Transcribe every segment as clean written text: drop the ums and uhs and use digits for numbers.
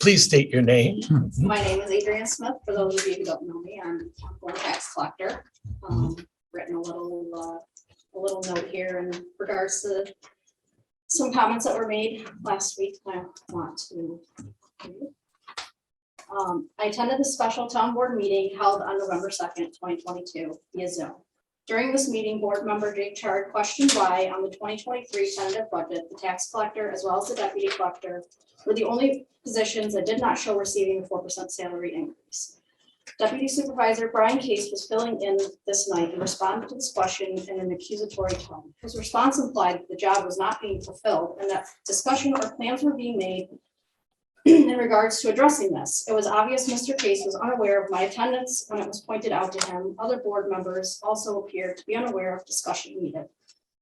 Please state your name. My name is Adrienne Smith. For those of you who don't know me, I'm a tax collector. Written a little note here in regards to some comments that were made last week. I want to. I attended the special town board meeting held on November 2nd, 2022 via Zoom. During this meeting, board member Jake Chard questioned why on the 2023 tentative budget, the tax collector as well as the deputy collector were the only positions that did not show receiving a 4% salary increase. Deputy Supervisor Brian Case was filling in this night and responded to this question in an accusatory tone. His response implied that the job was not being fulfilled and that discussion or plans were being made in regards to addressing this. It was obvious Mr. Case was unaware of my attendance when it was pointed out to him. Other board members also appeared to be unaware of discussion needed.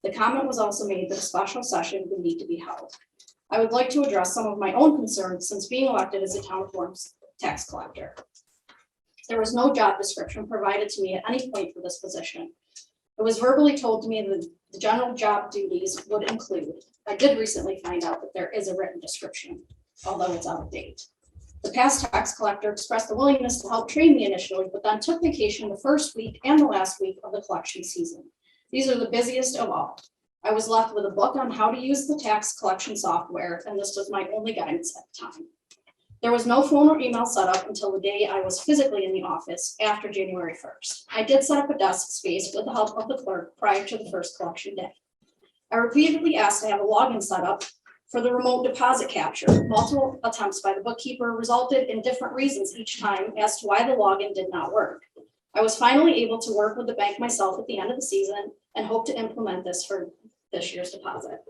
The comment was also made that a special session would need to be held. I would like to address some of my own concerns since being elected as a town of Gorham's tax collector. There was no job description provided to me at any point for this position. It was verbally told to me that the general job duties would include. I did recently find out that there is a written description, although it's out of date. The past tax collector expressed a willingness to help train me initially, but then took vacation the first week and the last week of the collection season. These are the busiest of all. I was left with a book on how to use the tax collection software, and this was my only guidance at the time. There was no phone or email set up until the day I was physically in the office after January 1st. I did set up a desk space with the help of the clerk prior to the first collection day. I repeatedly asked to have a login set up for the remote deposit capture. Multiple attempts by the bookkeeper resulted in different reasons each time as to why the login did not work. I was finally able to work with the bank myself at the end of the season and hope to implement this for this year's deposit.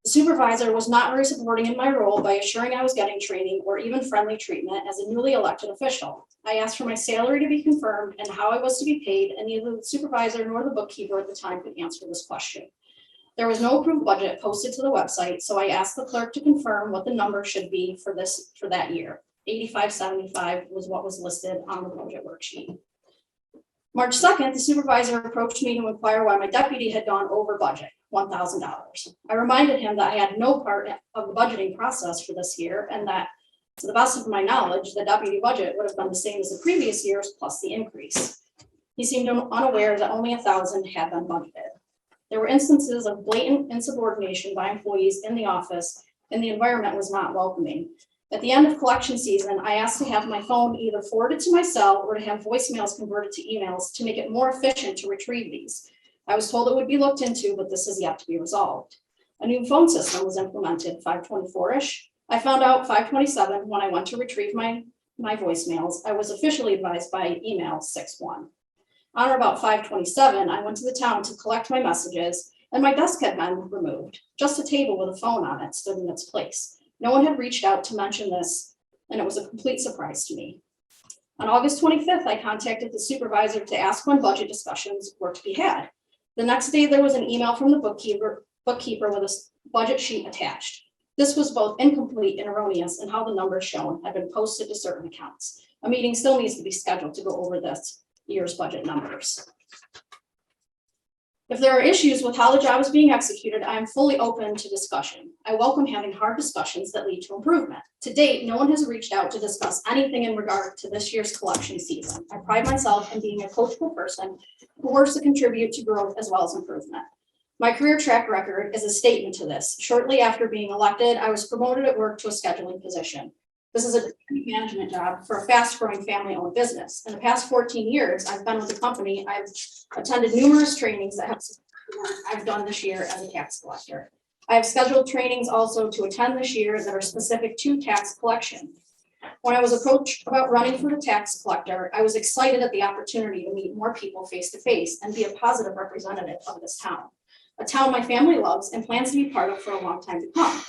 The supervisor was not very supporting in my role by assuring I was getting training or even friendly treatment as a newly elected official. I asked for my salary to be confirmed and how I was to be paid, and neither the supervisor nor the bookkeeper at the time could answer this question. There was no approved budget posted to the website, so I asked the clerk to confirm what the number should be for that year. 8575 was what was listed on the budget worksheet. March 2nd, the supervisor approached me to inquire why my deputy had gone over budget, $1,000. I reminded him that I had no part of the budgeting process for this year and that, to the best of my knowledge, the deputy budget would have been the same as the previous years plus the increase. He seemed unaware that only $1,000 had been budgeted. There were instances of blatant insubordination by employees in the office, and the environment was not welcoming. At the end of collection season, I asked to have my phone either forwarded to my cell or to have voicemails converted to emails to make it more efficient to retrieve these. I was told it would be looked into, but this is yet to be resolved. A new phone system was implemented 524-ish. I found out 527 when I went to retrieve my voicemails. I was officially advised by email 6-1. On or about 527, I went to the town to collect my messages, and my desk had been removed. Just a table with a phone on it stood in its place. No one had reached out to mention this, and it was a complete surprise to me. On August 25th, I contacted the supervisor to ask when budget discussions were to be had. The next day, there was an email from the bookkeeper with a budget sheet attached. This was both incomplete and erroneous in how the numbers shown had been posted to certain accounts. A meeting still needs to be scheduled to go over this year's budget numbers. If there are issues with how the job is being executed, I am fully open to discussion. I welcome having hard discussions that lead to improvement. To date, no one has reached out to discuss anything in regard to this year's collection season. I pride myself in being a coachable person who works to contribute to growth as well as improvement. My career track record is a statement to this. Shortly after being elected, I was promoted at work to a scheduling position. This is a management job for a fast-growing family-owned business. In the past 14 years I've been with the company, I've attended numerous trainings that I've done this year as a tax collector. I have scheduled trainings also to attend this year that are specific to tax collection. When I was approached about running for the tax collector, I was excited at the opportunity to meet more people face-to-face and be a positive representative of this town, a town my family loves and plans to be part of for a long time to come.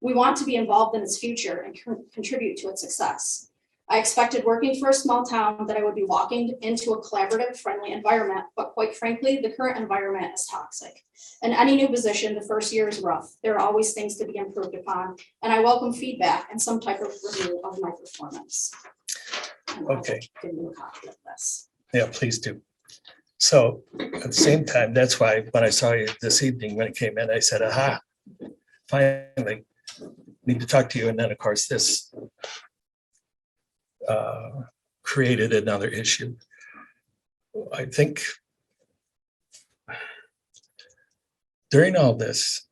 We want to be involved in its future and contribute to its success. I expected working for a small town that I would be walking into a collaborative, friendly environment, but quite frankly, the current environment is toxic. In any new position, the first year is rough. There are always things to be improved upon, and I welcome feedback and some type of review of my performance. Okay. Give you a copy of this. Yeah, please do. So at the same time, that's why when I saw you this evening, when it came in, I said, aha, finally, need to talk to you. And then of course, this created another issue. I think during all this,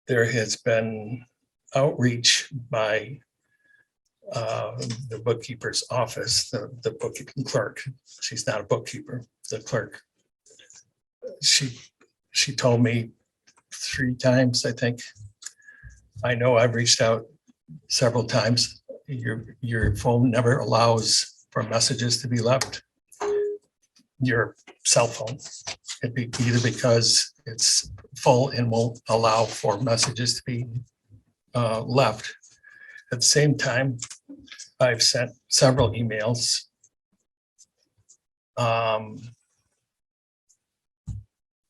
there has been outreach by the bookkeeper's office, the bookkeeping clerk. She's not a bookkeeper, the clerk. She told me 3 times, I think. I know I've reached out several times. Your phone never allows for messages to be left. Your cell phone, it'd be either because it's full and won't allow for messages to be left. At the same time, I've sent several emails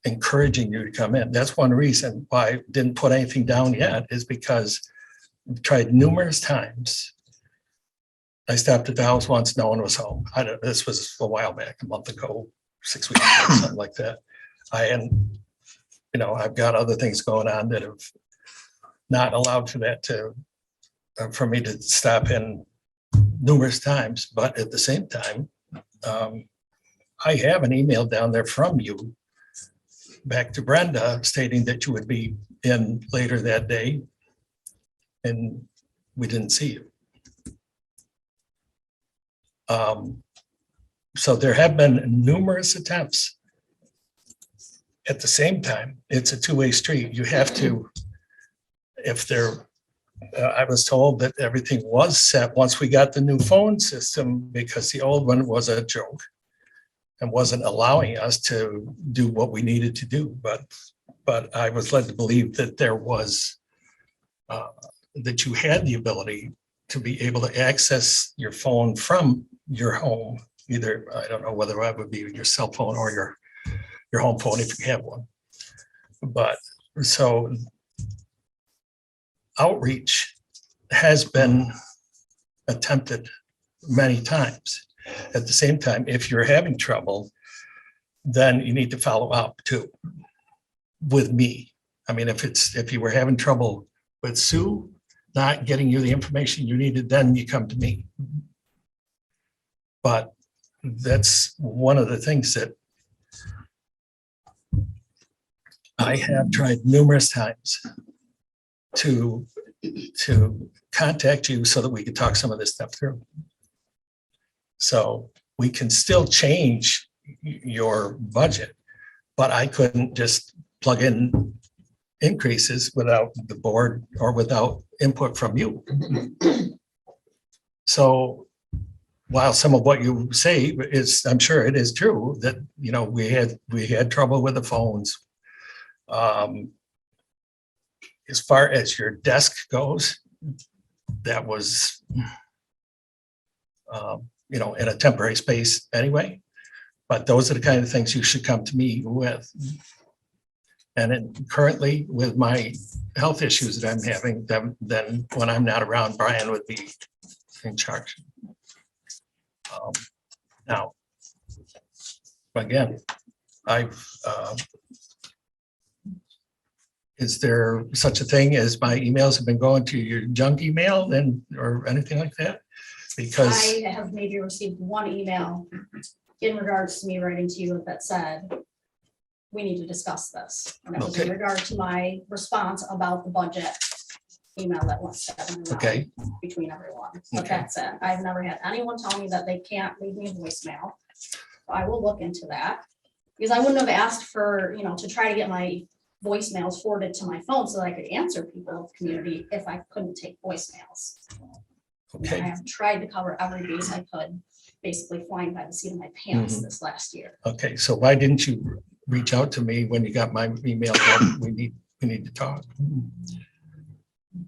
encouraging you to come in. That's one reason why I didn't put anything down yet, is because I've tried numerous times. I stopped at the house once, no one was home. This was a while back, a month ago, 6 weeks ago, something like that. I've got other things going on that have not allowed for that for me to stop in numerous times. But at the same time, I have an email down there from you back to Brenda stating that you would be in later that day, and we didn't see you. So there have been numerous attempts. At the same time, it's a two-way street. You have to, I was told that everything was set once we got the new phone system, because the old one was a joke and wasn't allowing us to do what we needed to do. But I was led to believe that there was, that you had the ability to be able to access your phone from your home. Either, I don't know whether that would be your cell phone or your home phone if you have one. But so outreach has been attempted many times. At the same time, if you're having trouble, then you need to follow up too with me. I mean, if you were having trouble with Sue not getting you the information you needed, then you come to me. But that's one of the things that I have tried numerous times to contact you so that we could talk some of this stuff through. So we can still change your budget, but I couldn't just plug in increases without the board or without input from you. So while some of what you say is, I'm sure it is true that, we had trouble with the phones. As far as your desk goes, that was, in a temporary space anyway. But those are the kind of things you should come to me with. And currently, with my health issues that I'm having, then when I'm not around, Brian would be in charge. Now, again, is there such a thing as my emails have been going to your junk email or anything like that? Because I have maybe received one email in regards to me writing to you that said, we need to discuss this. And it was in regard to my response about the budget email that went between everyone. But that's it. I've never had anyone tell me that they can't leave me a voicemail. I will look into that, because I wouldn't have asked for, to try to get my voicemails forwarded to my phone so that I could answer people of the community if I couldn't take voicemails. I have tried to cover every base I could, basically flying by the seat of my pants this last year. Okay, so why didn't you reach out to me when you got my email? we need to talk.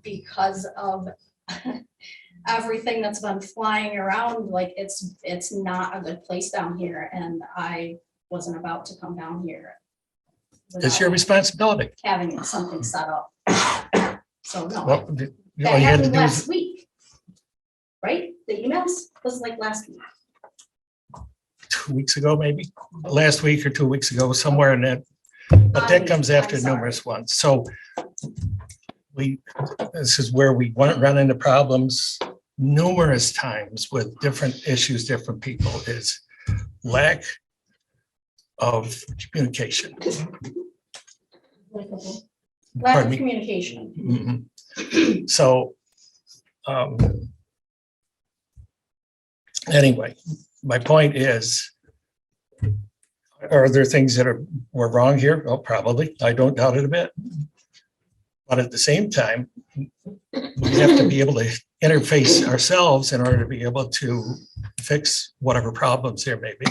Because of everything that's been flying around, like it's not a good place down here, and I wasn't about to come down here. It's your responsibility. Having something set up. So no, Well, that you had to happened do last week, right? The emails was like last week. 2 weeks ago, maybe last week or 2 weeks ago, somewhere in that. But that comes after numerous ones. So this is where we run into problems numerous times with different issues, different people, is lack of communication. Lack Pardon of me? communication. Mhm. So, anyway, my point is, are there things that were wrong here? Oh, probably. I don't doubt it a bit. But at the same time, we have to be able to interface ourselves in order to be able to fix whatever problems there may be.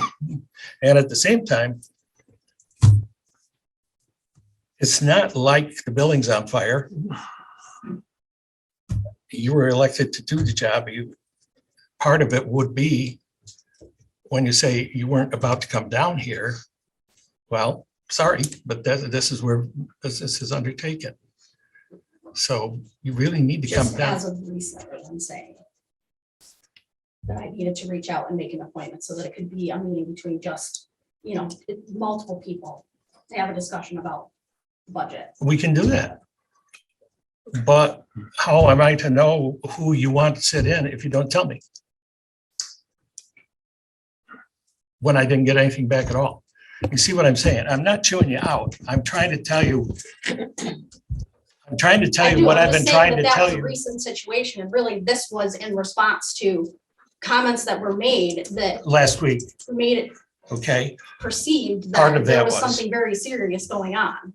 And at the same time, it's not like the building's on fire. You were elected to do the job. Part of it would be when you say you weren't about to come down here, well, sorry, but this is where business is undertaken. So you really need to come Just down. as of recently, I'm saying that I needed to reach out and make an appointment so that it could be a meeting between just, multiple people to have a discussion about budget. We can do that. But how am I to know who you want to sit in if you don't tell me? When I didn't get anything back at all. You see what I'm saying? I'm not chewing you out. I'm trying to tell you. I'm trying to tell you what I've been trying to tell That was a you. recent situation, and really this was in response to comments that were made that Last week, made it okay? perceived Part that of there that was was- something very serious going on.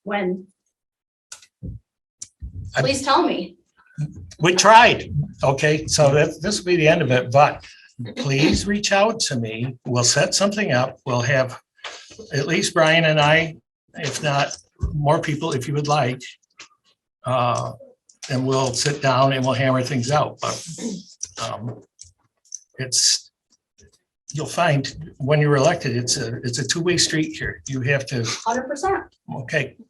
When, please tell me. We tried, okay? So this will be the end of it, but please reach out to me. We'll set something up. We'll have at least Brian and I, if not more people, if you would like. And we'll sit down and we'll hammer things out, but you'll find when you're elected, it's a two-way street here. You have to, 100%. okay,